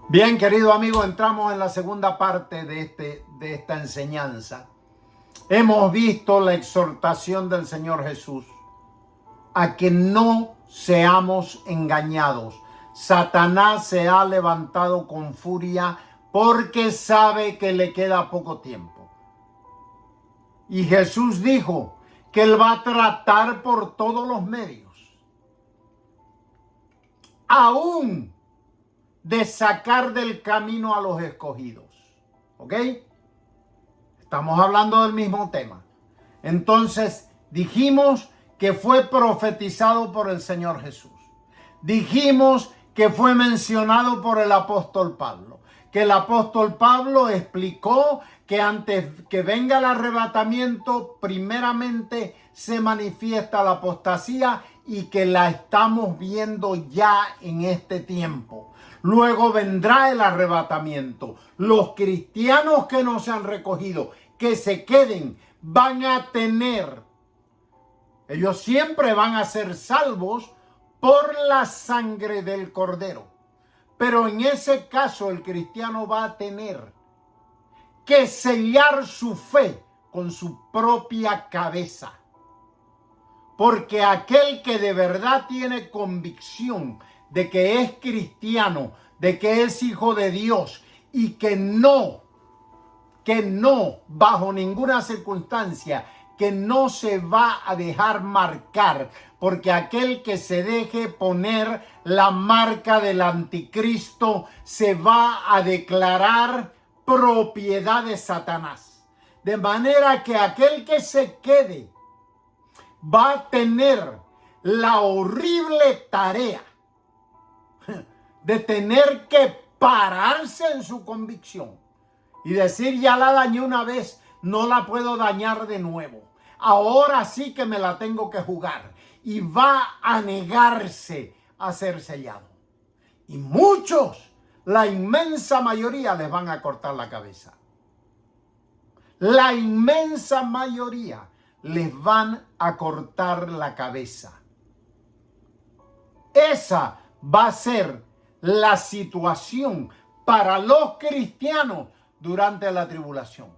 Bien, querido amigo, entramos en la segunda parte de esta enseñanza. Hemos visto la exhortación del Señor Jesús a que no seamos engañados. Satanás se ha levantado con furia porque sabe que le queda poco tiempo. Y Jesús dijo que Él va a tratar por todos los medios, aún de sacar del camino a los escogidos. ¿Ok? Estamos hablando del mismo tema. Entonces, dijimos que fue profetizado por el Señor Jesús. Dijimos que fue mencionado por el apóstol Pablo. Que el apóstol Pablo explicó que antes que venga el arrebatamiento, primeramente se manifiesta la apostasía y que la estamos viendo ya en este tiempo. Luego vendrá el arrebatamiento. Los cristianos que no se han recogido, que se queden, van a tener, ellos siempre van a ser salvos por la sangre del Cordero. Pero en ese caso el cristiano va a tener que sellar su fe con su propia cabeza. Porque aquel que de verdad tiene convicción de que es cristiano, de que es hijo de Dios y que no, bajo ninguna circunstancia, que no se va a dejar marcar, porque aquel que se deje poner la marca del anticristo se va a declarar propiedad de Satanás. De manera que aquel que se quede va a tener la horrible tarea de tener que pararse en su convicción y decir: ya la dañé una vez, no la puedo dañar de nuevo. Ahora sí que me la tengo que jugar. Y va a negarse a ser sellado. Y muchos, la inmensa mayoría, les van a cortar la cabeza. La inmensa mayoría les van a cortar la cabeza. Esa va a ser la situación para los cristianos durante la tribulación.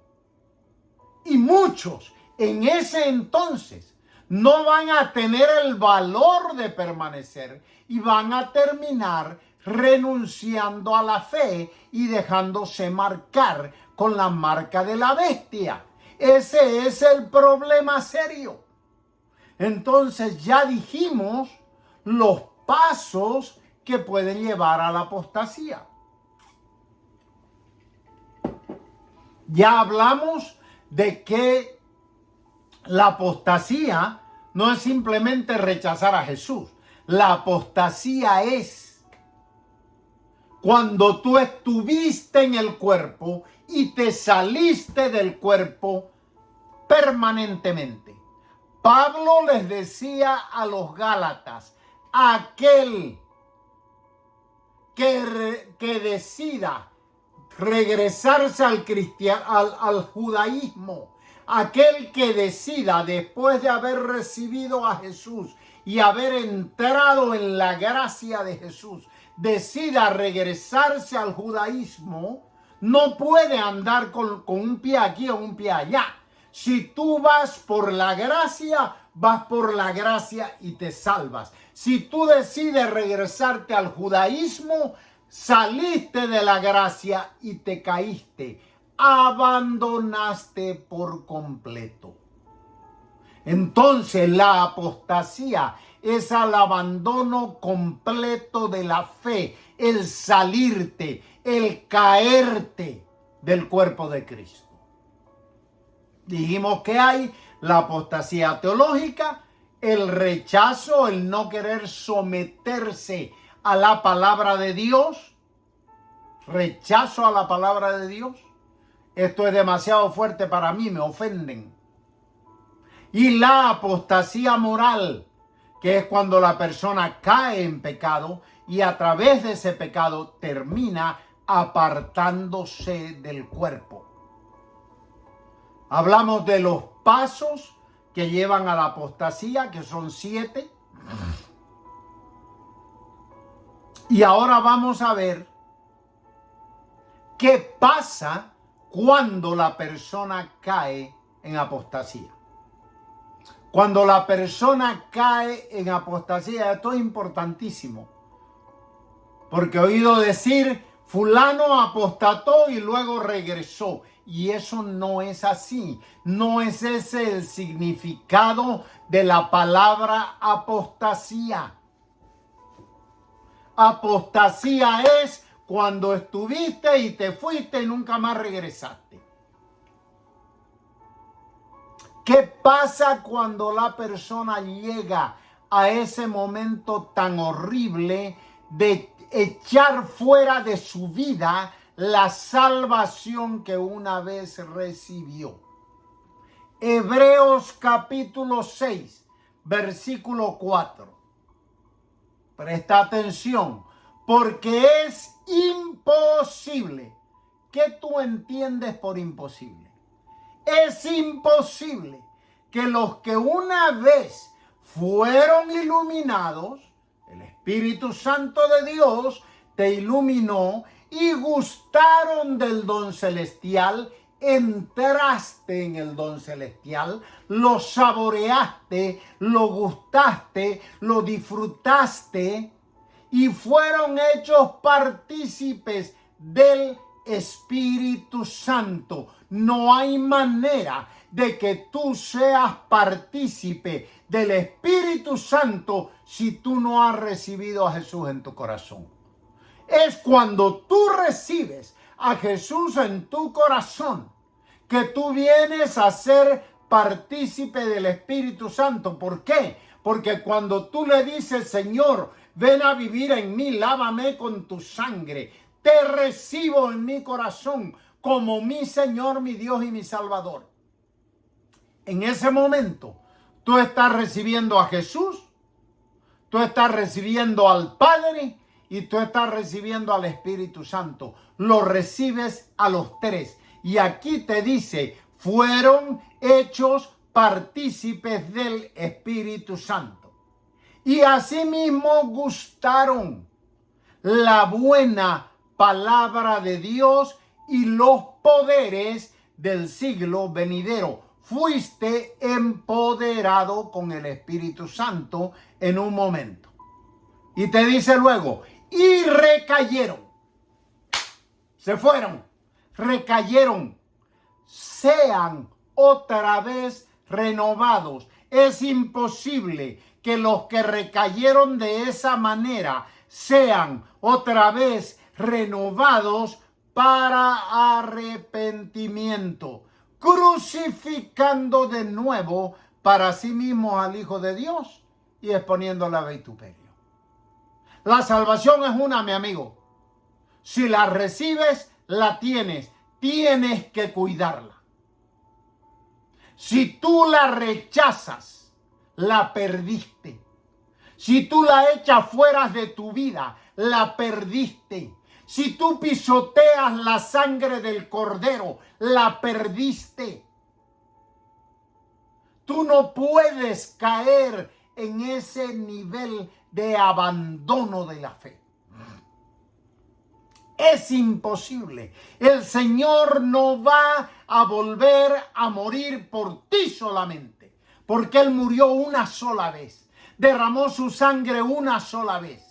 Y muchos en ese entonces no van a tener el valor de permanecer y van a terminar renunciando a la fe y dejándose marcar con la marca de la bestia. Ese es el problema serio. Entonces ya dijimos los pasos que pueden llevar a la apostasía. Ya hablamos de que la apostasía no es simplemente rechazar a Jesús. La apostasía es cuando tú estuviste en el cuerpo y te saliste del cuerpo permanentemente. Pablo les decía a los Gálatas: aquel que decida regresarse al judaísmo, aquel que decida, después de haber recibido a Jesús y haber entrado en la gracia de Jesús, decida regresarse al judaísmo, no puede andar con un pie aquí o un pie allá. Si tú vas por la gracia, vas por la gracia y te salvas. Si tú decides regresarte al judaísmo, saliste de la gracia y te caíste. Abandonaste por completo. Entonces la apostasía es el abandono completo de la fe, el salirte, el caerte del cuerpo de Cristo. Dijimos que hay la apostasía teológica, el rechazo, el no querer someterse a la palabra de Dios, rechazo a la palabra de Dios. Esto es demasiado fuerte para mí, me ofenden. Y la apostasía moral, que es cuando la persona cae en pecado y a través de ese pecado termina apartándose del cuerpo. Hablamos de los pasos que llevan a la apostasía, que son 7. Y ahora vamos a ver ¿Qué pasa cuando la persona cae en apostasía? Cuando la persona cae en apostasía, esto es importantísimo, porque he oído decir, fulano apostató y luego regresó. Y eso no es así. No es ese el significado de la palabra apostasía. Apostasía es cuando estuviste y te fuiste y nunca más regresaste. ¿Qué pasa cuando la persona llega a ese momento tan horrible de echar fuera de su vida la salvación que una vez recibió? Hebreos capítulo 6, versículo 4. Presta atención, porque es imposible. ¿Qué tú entiendes por imposible? Es imposible que los que una vez fueron iluminados, el Espíritu Santo de Dios te iluminó y gustaron del don celestial, entraste en el don celestial, lo saboreaste, lo gustaste, lo disfrutaste y fueron hechos partícipes del Espíritu Santo. No hay manera de que tú seas partícipe del Espíritu Santo si tú no has recibido a Jesús en tu corazón. Es cuando tú recibes a Jesús en tu corazón que tú vienes a ser partícipe del Espíritu Santo. ¿Por qué? Porque cuando tú le dices, Señor, ven a vivir en mí, lávame con tu sangre, te recibo en mi corazón como mi Señor, mi Dios y mi Salvador. En ese momento, tú estás recibiendo a Jesús, tú estás recibiendo al Padre y tú estás recibiendo al Espíritu Santo. Lo recibes a los tres. Y aquí te dice, fueron hechos partícipes del Espíritu Santo. Y asimismo gustaron la buena palabra de Dios y los poderes del siglo venidero. Fuiste empoderado con el Espíritu Santo en un momento. Y te dice luego, y recayeron. Se fueron, recayeron. Sean otra vez renovados. Es imposible que los que recayeron de esa manera sean otra vez renovados para arrepentimiento, crucificando de nuevo para sí mismos al Hijo de Dios y exponiéndole a vituperio. La salvación es una, mi amigo. Si la recibes, la tienes. Tienes que cuidarla. Si tú la rechazas, la perdiste. Si tú la echas fuera de tu vida, la perdiste. Si tú pisoteas la sangre del Cordero, la perdiste. Tú no puedes caer en ese nivel de abandono de la fe. Es imposible. El Señor no va a volver a morir por ti solamente, porque Él murió una sola vez, derramó su sangre una sola vez.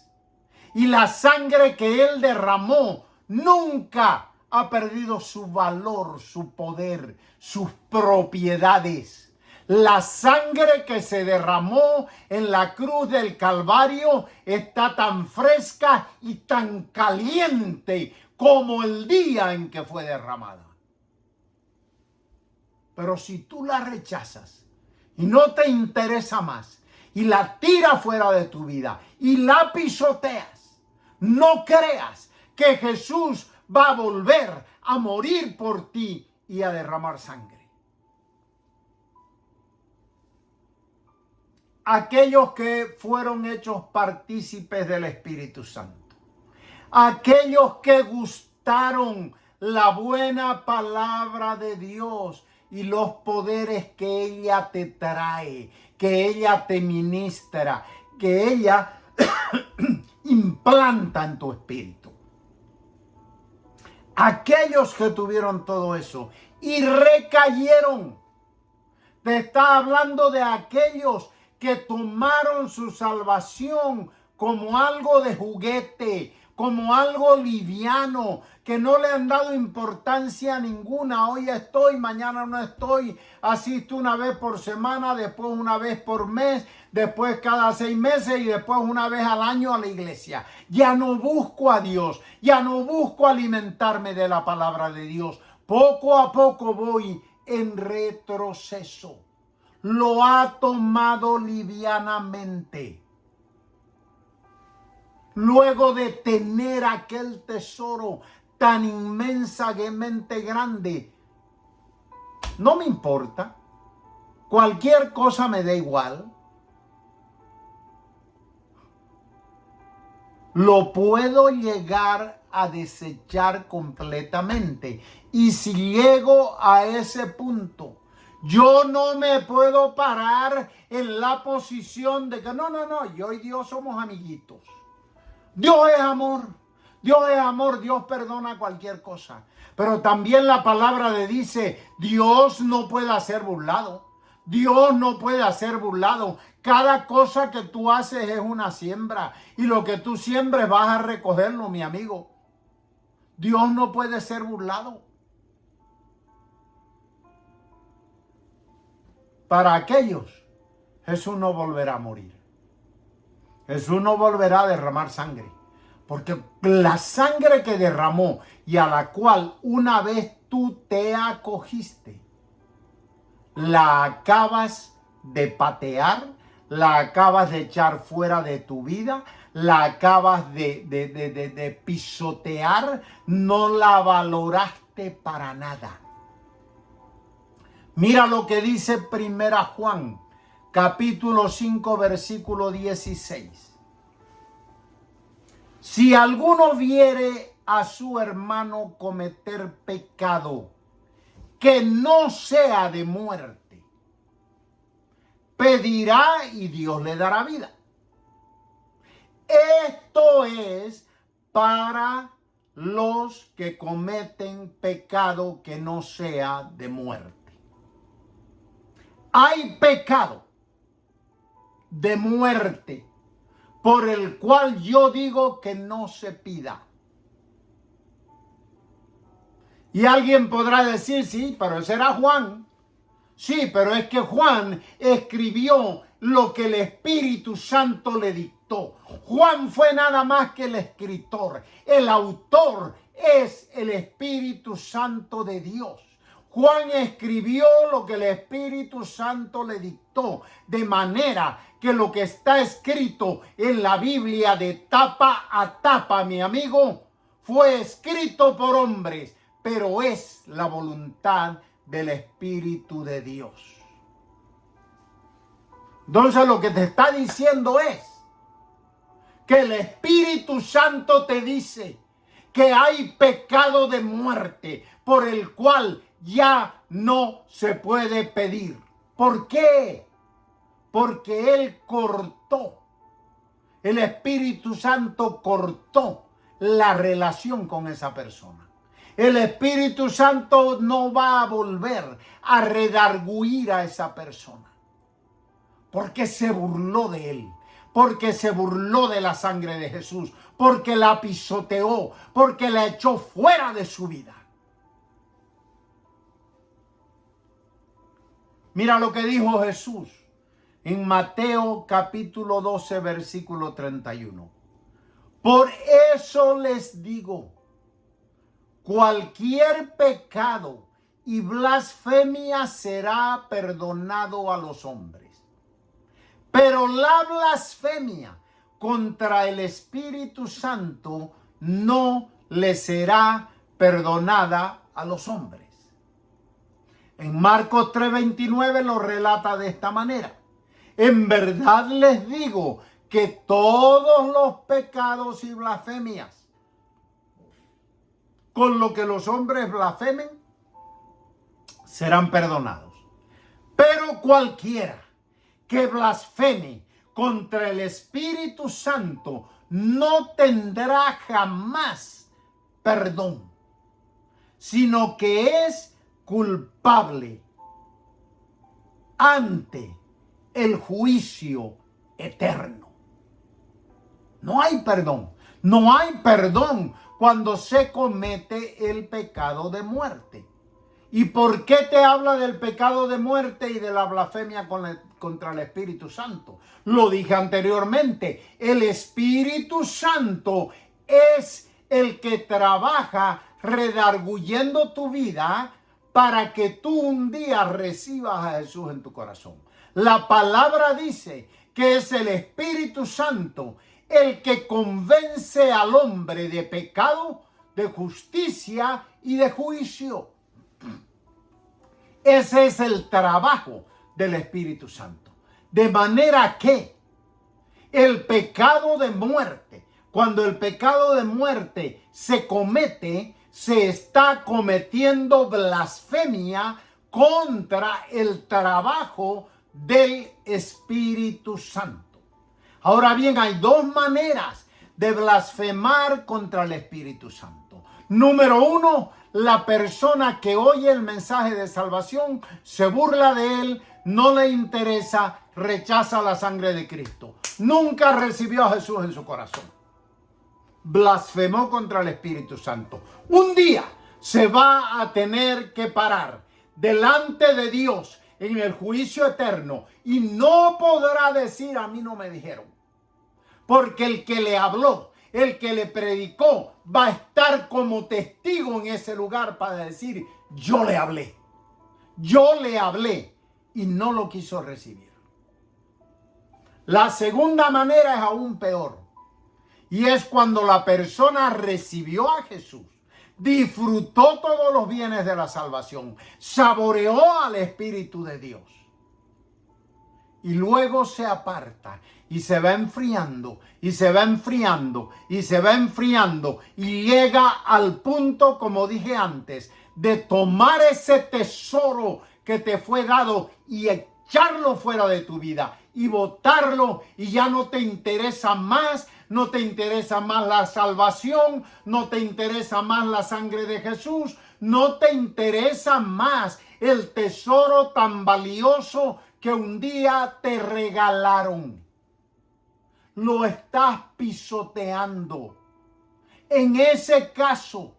Y la sangre que Él derramó nunca ha perdido su valor, su poder, sus propiedades. La sangre que se derramó en la cruz del Calvario está tan fresca y tan caliente como el día en que fue derramada. Pero si tú la rechazas y no te interesa más y la tiras fuera de tu vida y la pisoteas, no creas que Jesús va a volver a morir por ti y a derramar sangre. Aquellos que fueron hechos partícipes del Espíritu Santo, aquellos que gustaron la buena palabra de Dios y los poderes que ella te trae, que ella te ministra, que ella implanta en tu espíritu. aquellos que tuvieron todo eso y recayeron. Te está hablando de aquellos que tomaron su salvación como algo de juguete, como algo liviano, que no le han dado importancia ninguna. Hoy estoy, mañana no estoy. Asisto una vez por semana, después una vez por mes, después cada 6 meses y después una vez al año a la iglesia. Ya no busco a Dios, ya no busco alimentarme de la palabra de Dios. Poco a poco voy en retroceso. Lo ha tomado livianamente. Luego de tener aquel tesoro tan inmensamente grande, no me importa. Cualquier cosa me da igual. Lo puedo llegar a desechar completamente. Y si llego a ese punto, yo no me puedo parar en la posición de que no, yo y Dios somos amiguitos. Dios es amor, Dios perdona cualquier cosa. Pero también la palabra le dice, Dios no puede ser burlado. Dios no puede ser burlado. Cada cosa que tú haces es una siembra. Y lo que tú siembres vas a recogerlo, mi amigo. Dios no puede ser burlado. Para aquellos, Jesús no volverá a morir. Jesús no volverá a derramar sangre. Porque la sangre que derramó y a la cual una vez tú te acogiste, la acabas de patear, la acabas de echar fuera de tu vida, la acabas de pisotear, no la valoraste para nada. Mira lo que dice 1 Juan, capítulo 5, versículo 16. Si alguno viere a su hermano cometer pecado que no sea de muerte, pedirá y Dios le dará vida. Esto es para los que cometen pecado que no sea de muerte. Hay pecado de muerte por el cual yo digo que no se pida. Y alguien podrá decir, sí, pero ese era Juan. Sí, pero es que Juan escribió lo que el Espíritu Santo le dictó. Juan fue nada más que el escritor. El autor es el Espíritu Santo de Dios. Juan escribió lo que el Espíritu Santo le dictó, de manera que lo que está escrito en la Biblia de tapa a tapa, mi amigo, fue escrito por hombres, pero es la voluntad del Espíritu de Dios. Entonces lo que te está diciendo es que el Espíritu Santo te dice que hay pecado de muerte por el cual ya no se puede pedir. ¿Por qué? Porque Él cortó, el Espíritu Santo cortó la relación con esa persona. El Espíritu Santo no va a volver a redarguir a esa persona, porque se burló de él, porque se burló de la sangre de Jesús, porque la pisoteó, porque la echó fuera de su vida. Mira lo que dijo Jesús en Mateo capítulo 12, versículo 31. Por eso les digo, cualquier pecado y blasfemia será perdonado a los hombres, pero la blasfemia contra el Espíritu Santo no le será perdonada a los hombres. En Marcos 3:29 lo relata de esta manera. En verdad les digo que todos los pecados y blasfemias con lo que los hombres blasfemen serán perdonados. Pero cualquiera que blasfeme contra el Espíritu Santo no tendrá jamás perdón. sino que es culpable ante el juicio eterno. No hay perdón. No hay perdón cuando se comete el pecado de muerte. ¿Y por qué te habla del pecado de muerte y de la blasfemia contra el Espíritu Santo? Lo dije anteriormente. El Espíritu Santo es el que trabaja redarguyendo tu vida para que tú un día recibas a Jesús en tu corazón. La palabra dice que es el Espíritu Santo el que convence al hombre de pecado, de justicia y de juicio. Ese es el trabajo del Espíritu Santo. De manera que el pecado de muerte, cuando el pecado de muerte se comete, se está cometiendo blasfemia contra el trabajo del Espíritu Santo. Ahora bien, hay dos maneras de blasfemar contra el Espíritu Santo. Número uno, la persona que oye el mensaje de salvación, se burla de él, no le interesa, rechaza la sangre de Cristo. Nunca recibió a Jesús en su corazón. Blasfemó contra el Espíritu Santo. Un día se va a tener que parar delante de Dios en el juicio eterno y no podrá decir: a mí no me dijeron. Porque el que le habló, el que le predicó, va a estar como testigo en ese lugar para decir: yo le hablé y no lo quiso recibir. La segunda manera es aún peor, y es cuando la persona recibió a Jesús, disfrutó todos los bienes de la salvación, saboreó al Espíritu de Dios, y luego se aparta y se va enfriando y se va enfriando y se va enfriando y llega al punto, como dije antes, de tomar ese tesoro que te fue dado y echarlo fuera de tu vida y botarlo, y ya no te interesa más, no te interesa más la salvación, no te interesa más la sangre de Jesús, no te interesa más el tesoro tan valioso que un día te regalaron. Lo estás pisoteando. En ese caso,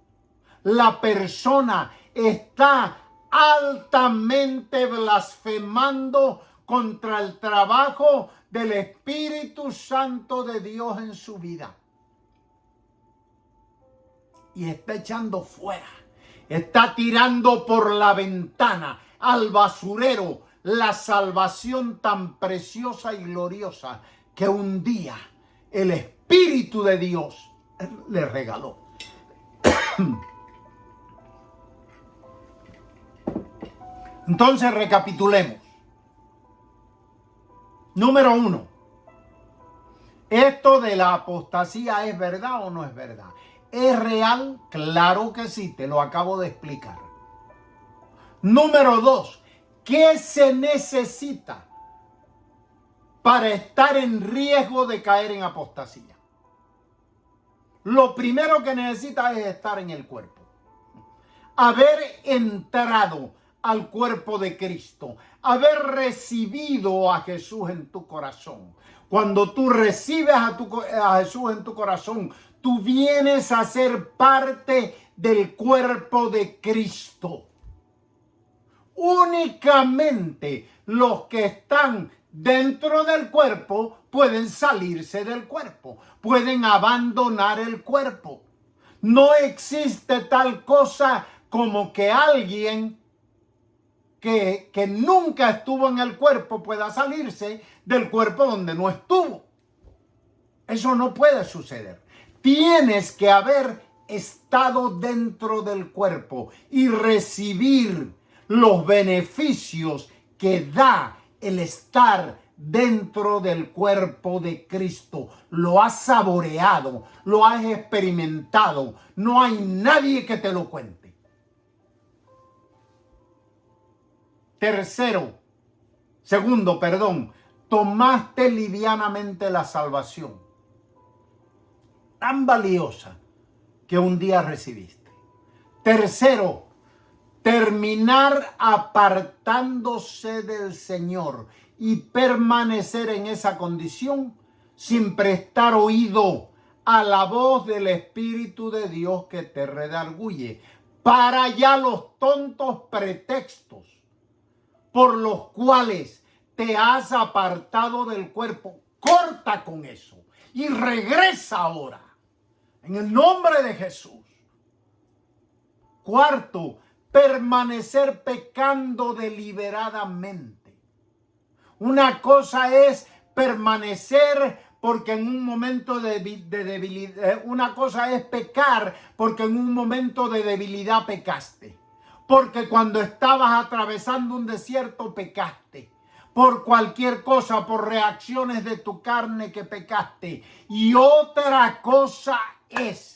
la persona está altamente blasfemando contra el trabajo del Espíritu Santo de Dios en su vida. Y está echando fuera, está tirando por la ventana al basurero la salvación tan preciosa y gloriosa que un día el Espíritu de Dios le regaló. Entonces recapitulemos. Número uno, ¿esto de la apostasía es verdad o no es verdad? ¿Es real? Claro que sí, te lo acabo de explicar. Número dos, ¿qué se necesita para estar en riesgo de caer en apostasía? Lo primero que necesita es estar en el cuerpo. Haber entrado al cuerpo de Cristo, haber recibido a Jesús en tu corazón. Cuando tú recibes a Jesús en tu corazón, tú vienes a ser parte del cuerpo de Cristo. Únicamente los que están dentro del cuerpo pueden salirse del cuerpo, pueden abandonar el cuerpo. No existe tal cosa como que alguien que nunca estuvo en el cuerpo pueda salirse del cuerpo donde no estuvo. Eso no puede suceder. Tienes que haber estado dentro del cuerpo y recibir los beneficios que da el estar dentro del cuerpo de Cristo. Lo has saboreado, lo has experimentado. No hay nadie que te lo cuente. Segundo, tomaste livianamente la salvación tan valiosa que un día recibiste. Tercero, terminar apartándose del Señor y permanecer en esa condición sin prestar oído a la voz del Espíritu de Dios que te redarguye. Para allá los tontos pretextos por los cuales te has apartado del cuerpo. Corta con eso y regresa ahora en el nombre de Jesús. Cuarto, permanecer pecando deliberadamente. Una cosa es permanecer porque en un momento de debilidad, una cosa es pecar porque en un momento de debilidad pecaste. Porque cuando estabas atravesando un desierto pecaste. Por cualquier cosa, por reacciones de tu carne que pecaste. Y otra cosa es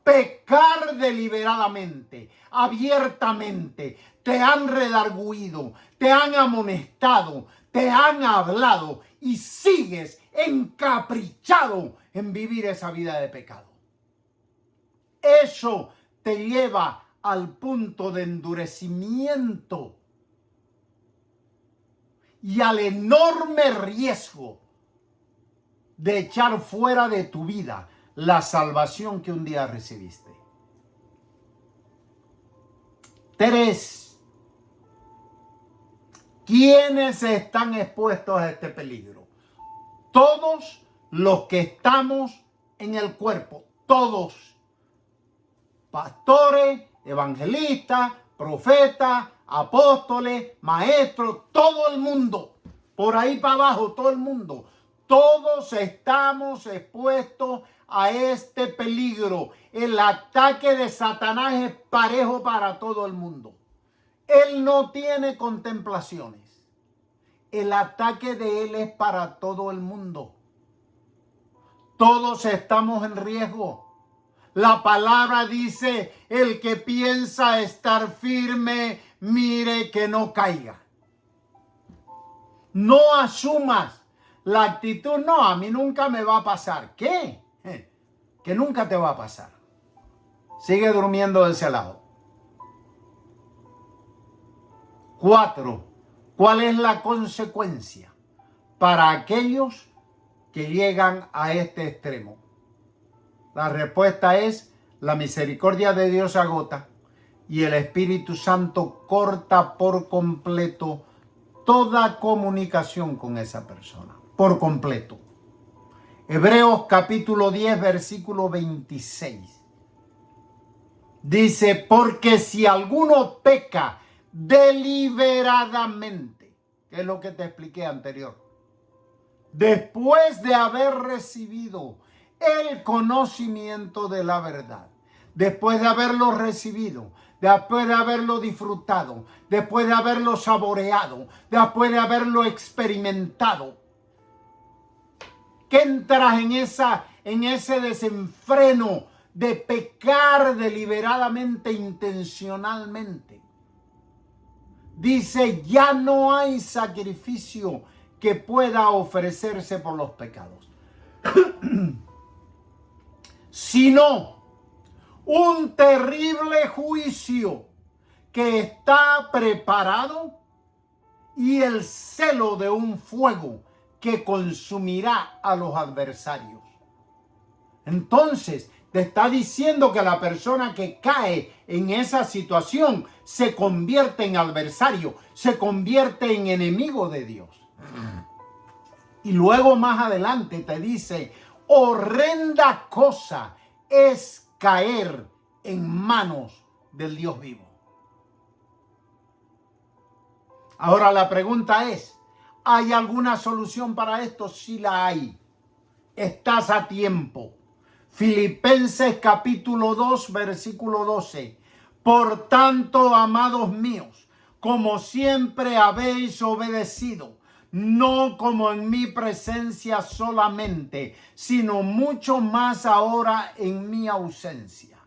pecar deliberadamente, abiertamente. Te han redarguido, te han amonestado, te han hablado y sigues encaprichado en vivir esa vida de pecado. Eso te lleva al punto de endurecimiento y al enorme riesgo de echar fuera de tu vida la salvación que un día recibiste. 3. ¿Quiénes están expuestos a este peligro? Todos los que estamos en el cuerpo. Todos. Pastores, evangelistas, profetas, apóstoles, maestros, todo el mundo. Por ahí para abajo, todo el mundo. Todos estamos expuestos a este peligro. El ataque de Satanás es parejo para todo el mundo. Él no tiene contemplaciones. El ataque de él es para todo el mundo. Todos estamos en riesgo. La palabra dice, el que piensa estar firme, mire que no caiga. No asumas la actitud, no, a mí nunca me va a pasar. ¿Qué? Que nunca te va a pasar. Sigue durmiendo de ese lado. 4. ¿Cuál es la consecuencia para aquellos que llegan a este extremo? La respuesta es, la misericordia de Dios se agota y el Espíritu Santo corta por completo toda comunicación con esa persona. Por completo. Hebreos capítulo 10, versículo 26. Dice, porque si alguno peca deliberadamente, que es lo que te expliqué anterior, después de haber recibido el conocimiento de la verdad, después de haberlo recibido, después de haberlo disfrutado, después de haberlo saboreado, después de haberlo experimentado, que entras en ese desenfreno de pecar deliberadamente, intencionalmente. Dice, ya no hay sacrificio que pueda ofrecerse por los pecados, sino un terrible juicio que está preparado y el celo de un fuego que consumirá a los adversarios. Entonces, te está diciendo que la persona que cae en esa situación se convierte en adversario, se convierte en enemigo de Dios. Y luego más adelante te dice, horrenda cosa es caer en manos del Dios vivo. Ahora la pregunta es, ¿hay alguna solución para esto? Sí la hay. Estás a tiempo. Filipenses capítulo 2, versículo 12. Por tanto, amados míos, como siempre habéis obedecido, no como en mi presencia solamente, sino mucho más ahora en mi ausencia.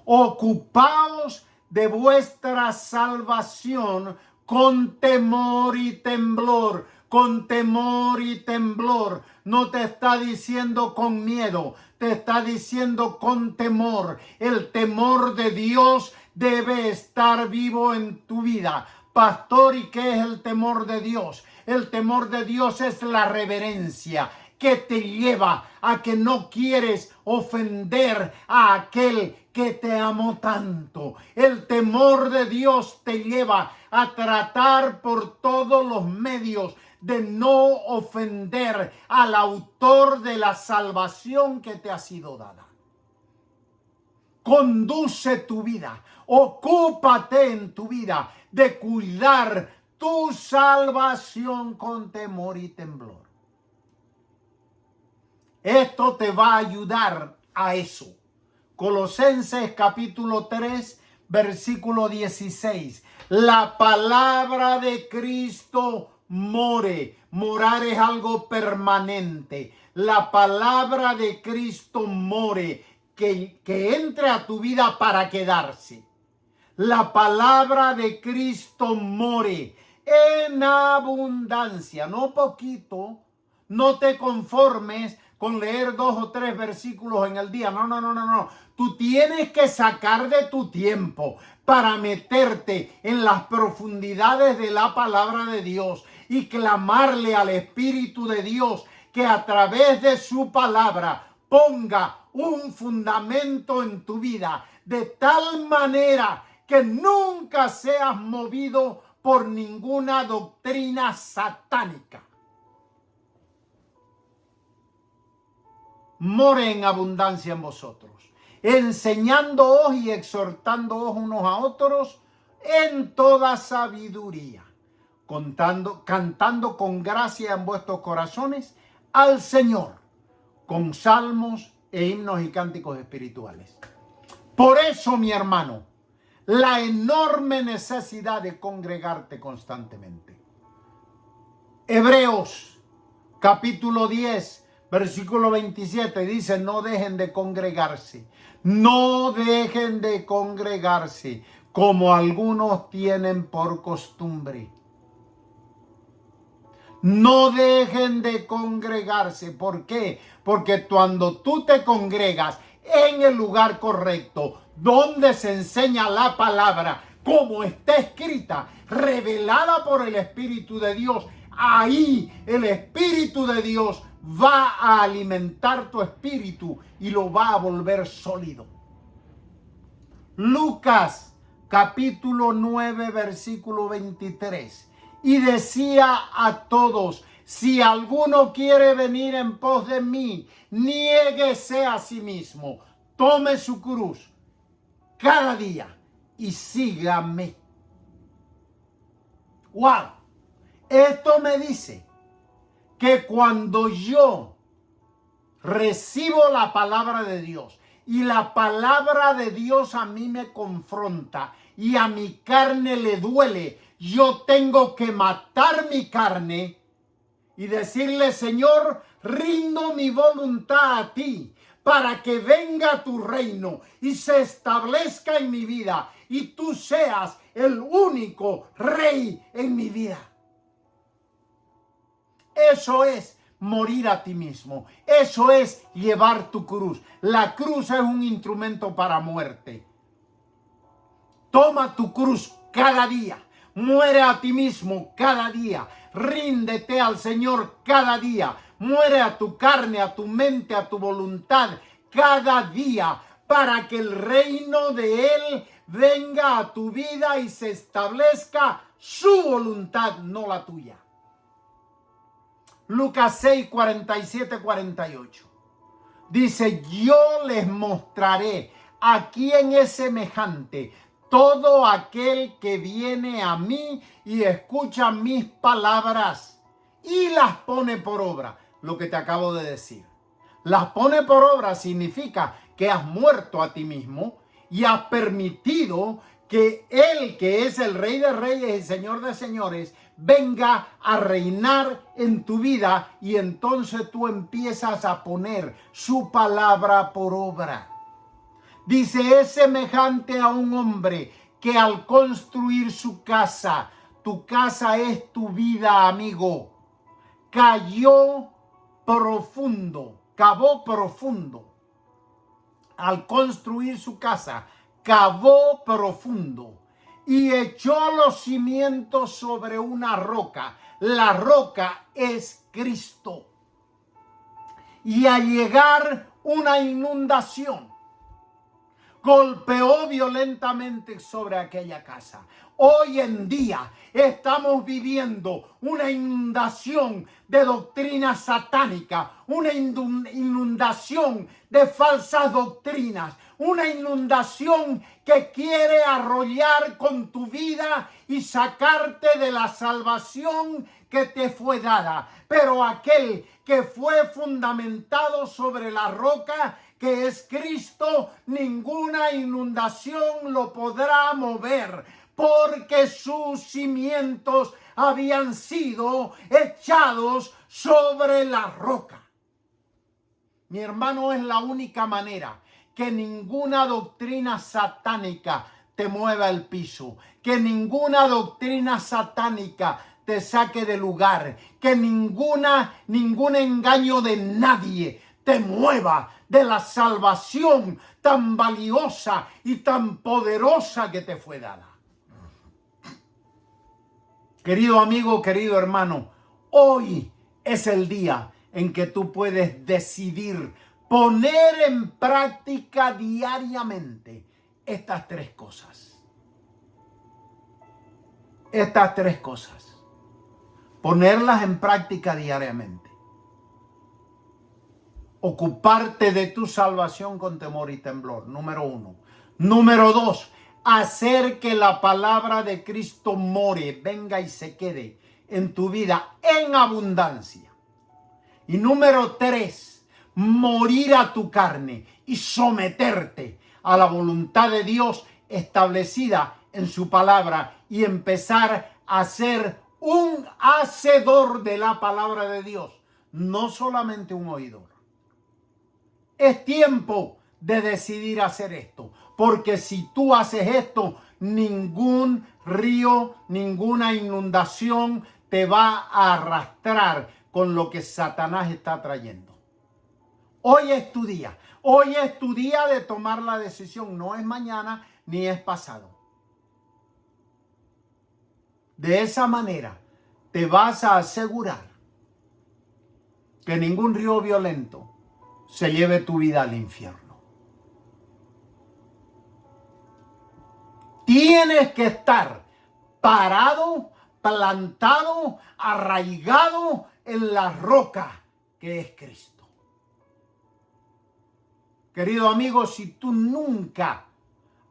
Ocupaos de vuestra salvación con temor y temblor. Con temor y temblor. No te está diciendo con miedo, te está diciendo con temor. El temor de Dios debe estar vivo en tu vida. Pastor, ¿y qué es el temor de Dios? El temor de Dios es la reverencia que te lleva a que no quieres ofender a aquel que te amó tanto. El temor de Dios te lleva a tratar por todos los medios de no ofender al autor de la salvación que te ha sido dada. Conduce tu vida, ocúpate en tu vida de cuidar tu salvación con temor y temblor. Esto te va a ayudar a eso. Colosenses capítulo 3, versículo 16. La palabra de Cristo more. Morar es algo permanente. La palabra de Cristo more. Que entre a tu vida para quedarse. La palabra de Cristo more en abundancia, no poquito. No te conformes con leer 2 o 3 versículos en el día. No. Tú tienes que sacar de tu tiempo para meterte en las profundidades de la palabra de Dios y clamarle al Espíritu de Dios que a través de su palabra ponga un fundamento en tu vida de tal manera que nunca seas movido por ninguna doctrina satánica. More en abundancia en vosotros, enseñándoos y exhortándoos unos a otros en toda sabiduría, cantando con gracia en vuestros corazones al Señor, con salmos e himnos y cánticos espirituales. Por eso, mi hermano, la enorme necesidad de congregarte constantemente. Hebreos, capítulo 10, versículo 27, dice, no dejen de congregarse. No dejen de congregarse, como algunos tienen por costumbre. No dejen de congregarse. ¿Por qué? Porque cuando tú te congregas en el lugar correcto, donde se enseña la palabra, como está escrita, revelada por el Espíritu de Dios, ahí el Espíritu de Dios va a alimentar tu espíritu y lo va a volver sólido. Lucas capítulo 9 versículo 23. Y decía a todos, si alguno quiere venir en pos de mí, niéguese a sí mismo, tome su cruz cada día y sígame. ¡Wow! Esto me dice que cuando yo recibo la palabra de Dios y la palabra de Dios a mí me confronta y a mi carne le duele, yo tengo que matar mi carne y decirle, Señor, rindo mi voluntad a ti para que venga tu reino y se establezca en mi vida y tú seas el único rey en mi vida. Eso es morir a ti mismo. Eso es llevar tu cruz. La cruz es un instrumento para muerte. Toma tu cruz cada día. Muere a ti mismo cada día. Ríndete al Señor cada día. Muere a tu carne, a tu mente, a tu voluntad cada día, para que el reino de Él venga a tu vida y se establezca su voluntad, no la tuya. Lucas 6, 47, 48. Dice, yo les mostraré a quién es semejante todo aquel que viene a mí y escucha mis palabras y las pone por obra. Lo que te acabo de decir. Las pone por obra significa que has muerto a ti mismo y has permitido que Él, que es el Rey de Reyes y Señor de Señores, venga a reinar en tu vida, y entonces tú empiezas a poner su palabra por obra. Dice, es semejante a un hombre que al construir su casa, tu casa es tu vida, amigo, cavó profundo al construir su casa, cavó profundo y echó los cimientos sobre una roca. La roca es Cristo. Y al llegar una inundación, golpeó violentamente sobre aquella casa. Hoy en día estamos viviendo una inundación de doctrina satánica, una inundación de falsas doctrinas, una inundación que quiere arrollar con tu vida y sacarte de la salvación que te fue dada. Pero aquel que fue fundamentado sobre la roca, que es Cristo, ninguna inundación lo podrá mover, porque sus cimientos habían sido echados sobre la roca. Mi hermano, es la única manera que ninguna doctrina satánica te mueva el piso, que ninguna doctrina satánica te saque de lugar, que ningún engaño de nadie te mueva de la salvación tan valiosa y tan poderosa que te fue dada. Querido amigo, querido hermano, hoy es el día en que tú puedes decidir poner en práctica diariamente estas tres cosas. Estas tres cosas. Ponerlas en práctica diariamente. Ocuparte de tu salvación con temor y temblor, número 1. Número 2, hacer que la palabra de Cristo more, venga y se quede en tu vida en abundancia. Y número 3, morir a tu carne y someterte a la voluntad de Dios establecida en su palabra y empezar a ser un hacedor de la palabra de Dios, no solamente un oidor. Es tiempo de decidir hacer esto, porque si tú haces esto, ningún río, ninguna inundación te va a arrastrar con lo que Satanás está trayendo. Hoy es tu día. Hoy es tu día de tomar la decisión. No es mañana ni es pasado. De esa manera te vas a asegurar que ningún río violento se lleve tu vida al infierno. Tienes que estar parado, plantado, arraigado en la roca que es Cristo. Querido amigo, si tú nunca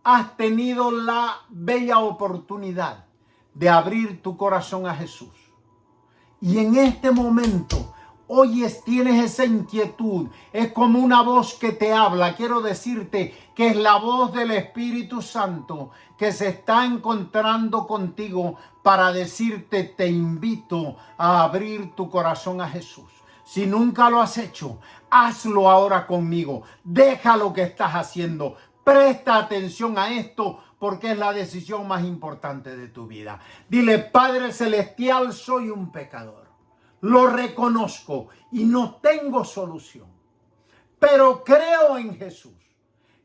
has tenido la bella oportunidad de abrir tu corazón a Jesús, y en este momento tienes esa inquietud, es como una voz que te habla, quiero decirte que es la voz del Espíritu Santo que se está encontrando contigo para decirte: te invito a abrir tu corazón a Jesús. Si nunca lo has hecho, hazlo ahora conmigo. Deja lo que estás haciendo. Presta atención a esto, porque es la decisión más importante de tu vida. Dile: Padre Celestial, soy un pecador. Lo reconozco y no tengo solución. Pero creo en Jesús.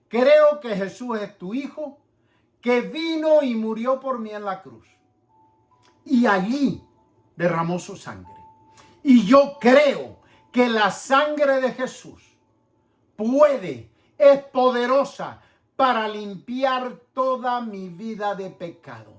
Creo que Jesús es tu Hijo, que vino y murió por mí en la cruz. Y allí derramó su sangre. Y yo creo que la sangre de Jesús es poderosa para limpiar toda mi vida de pecado.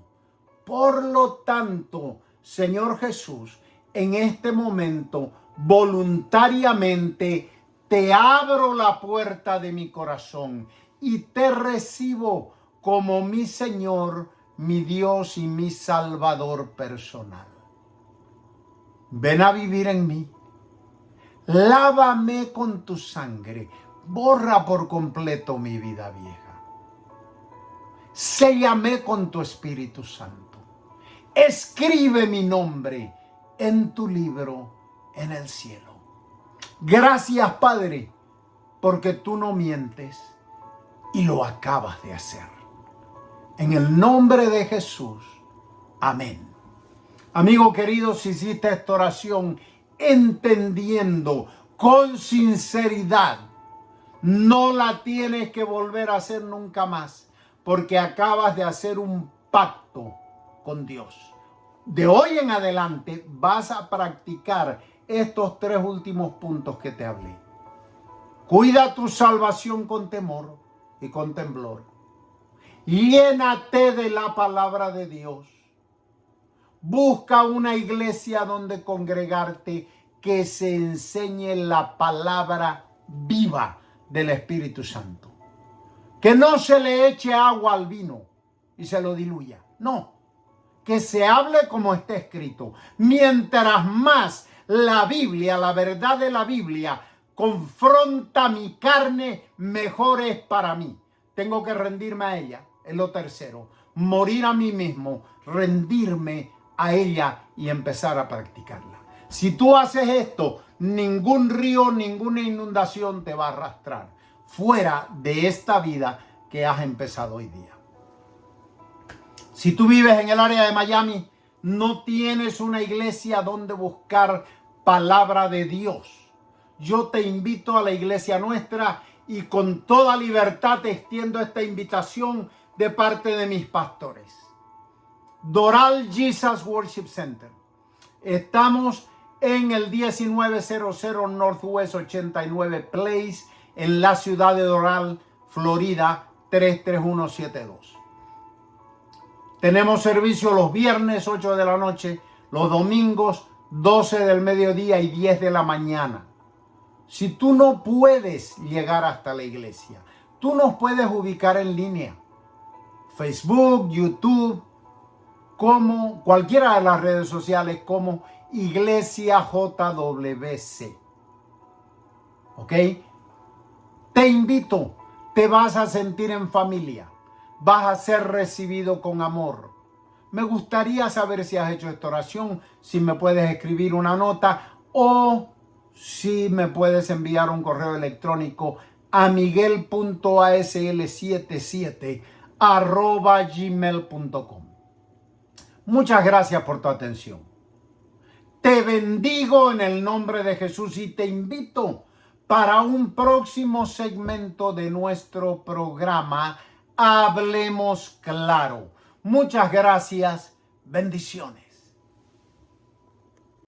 Por lo tanto, Señor Jesús, en este momento, voluntariamente, te abro la puerta de mi corazón y te recibo como mi Señor, mi Dios y mi Salvador personal. Ven a vivir en mí. Lávame con tu sangre. Borra por completo mi vida vieja. Séllame con tu Espíritu Santo. Escribe mi nombre en tu libro en el cielo. Gracias, Padre, porque tú no mientes y lo acabas de hacer. En el nombre de Jesús. Amén. Amigo querido, si hiciste esta oración entendiendo con sinceridad, No la tienes que volver a hacer nunca más, porque acabas de hacer un pacto con Dios. De hoy en adelante vas a practicar estos 3 últimos puntos que te hablé. Cuida tu salvación con temor y con temblor. Llénate de la palabra de Dios. Busca una iglesia donde congregarte que se enseñe la palabra viva del Espíritu Santo. Que no se le eche agua al vino y se lo diluya. No, que se hable como está escrito. Mientras más la Biblia, la verdad de la Biblia, confronta mi carne, mejor es para mí. Tengo que rendirme a ella, es lo tercero. Morir a mí mismo, rendirme a ella y empezar a practicarla. Si tú haces esto, ningún río, ninguna inundación te va a arrastrar fuera de esta vida que has empezado hoy día. Si tú vives en el área de Miami, no tienes una iglesia donde buscar palabra de Dios. Yo te invito a la iglesia nuestra y con toda libertad te extiendo esta invitación de parte de mis pastores. Doral Jesus Worship Center. Estamos en el 1900 Northwest 89 Place en la ciudad de Doral, Florida 33172. Tenemos servicio los viernes 8 de la noche, los domingos 12 del mediodía y 10 de la mañana. Si tú no puedes llegar hasta la iglesia, tú nos puedes ubicar en línea. Facebook, YouTube, como cualquiera de las redes sociales como Iglesia JWC. ¿Ok? Te invito, te vas a sentir en familia, vas a ser recibido con amor. Me gustaría saber si has hecho esta oración, si me puedes escribir una nota o si me puedes enviar un correo electrónico a miguel.asl77@gmail.com. Muchas gracias por tu atención. Te bendigo en el nombre de Jesús y te invito para un próximo segmento de nuestro programa Hablemos Claro. Muchas gracias. Bendiciones.